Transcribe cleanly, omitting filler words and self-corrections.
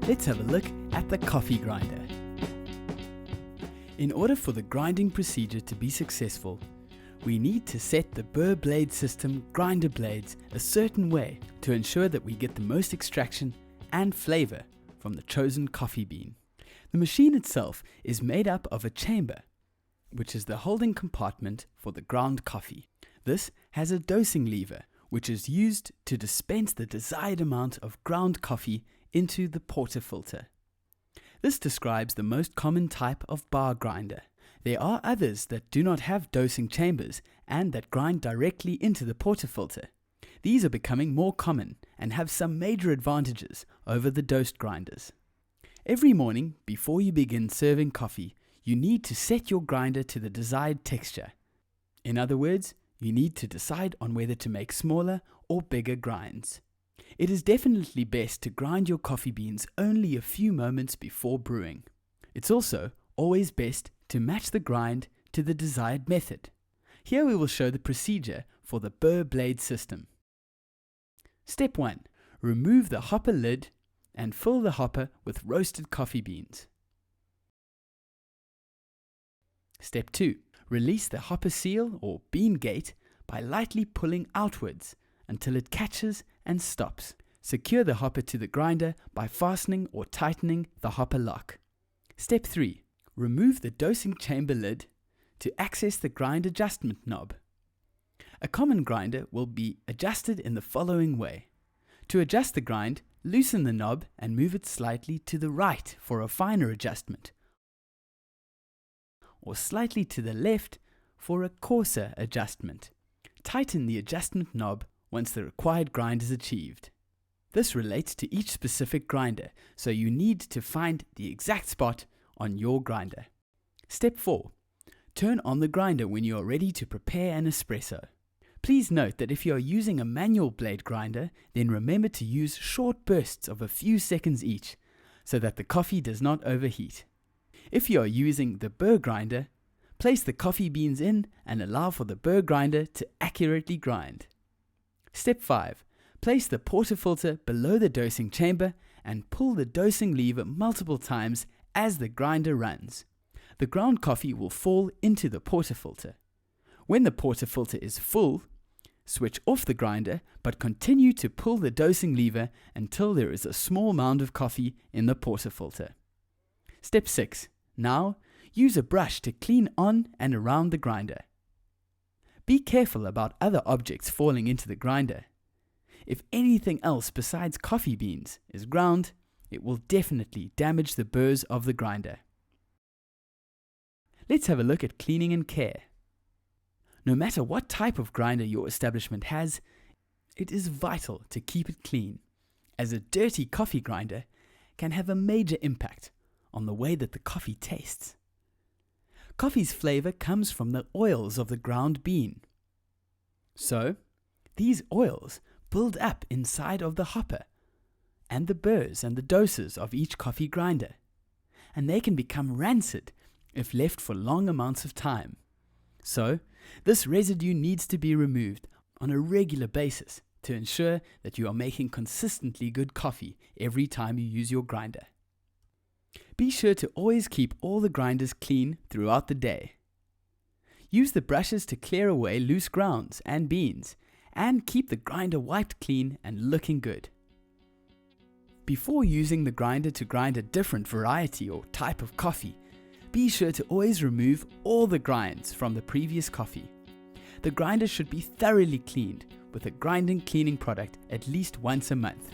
let's have a look at the coffee grinder. In order for the grinding procedure to be successful, we need to set the burr blade system grinder blades a certain way to ensure that we get the most extraction and flavor from the chosen coffee bean. The machine itself is made up of a chamber, which is the holding compartment for the ground coffee. This has a dosing lever, which is used to dispense the desired amount of ground coffee into the portafilter. This describes the most common type of bar grinder. There are others that do not have dosing chambers and that grind directly into the portafilter. These are becoming more common and have some major advantages over the dosed grinders. Every morning, before you begin serving coffee, you need to set your grinder to the desired texture. In other words, you need to decide on whether to make smaller or bigger grinds. It is definitely best to grind your coffee beans only a few moments before brewing. It's also always best to match the grind to the desired method. Here we will show the procedure for the burr blade system. Step 1. Remove the hopper lid and fill the hopper with roasted coffee beans. Step 2. Release the hopper seal or bean gate by lightly pulling outwards until it catches and stops. Secure the hopper to the grinder by fastening or tightening the hopper lock. Step 3. Remove the dosing chamber lid to access the grind adjustment knob. A common grinder will be adjusted in the following way. To adjust the grind, loosen the knob and move it slightly to the right for a finer adjustment, or slightly to the left for a coarser adjustment. Tighten the adjustment knob once the required grind is achieved. This relates to each specific grinder, so you need to find the exact spot on your grinder. Step 4. Turn on the grinder when you are ready to prepare an espresso. Please note that if you are using a manual blade grinder, then remember to use short bursts of a few seconds each, so that the coffee does not overheat. If you are using the burr grinder, place the coffee beans in and allow for the burr grinder to accurately grind. Step 5. Place the portafilter below the dosing chamber and pull the dosing lever multiple times as the grinder runs. The ground coffee will fall into the portafilter. When the portafilter is full, switch off the grinder but continue to pull the dosing lever until there is a small mound of coffee in the portafilter. Step 6. Now, use a brush to clean on and around the grinder. Be careful about other objects falling into the grinder. If anything else besides coffee beans is ground, it will definitely damage the burrs of the grinder. Let's have a look at cleaning and care. No matter what type of grinder your establishment has, it is vital to keep it clean, as a dirty coffee grinder can have a major impact on the way that the coffee tastes. Coffee's flavor comes from the oils of the ground bean. So, these oils build up inside of the hopper and the burrs and the doses of each coffee grinder, and they can become rancid if left for long amounts of time. So, this residue needs to be removed on a regular basis to ensure that you are making consistently good coffee every time you use your grinder. Be sure to always keep all the grinders clean throughout the day. Use the brushes to clear away loose grounds and beans, and keep the grinder wiped clean and looking good. Before using the grinder to grind a different variety or type of coffee, be sure to always remove all the grinds from the previous coffee. The grinder should be thoroughly cleaned with a grinding cleaning product at least once a month.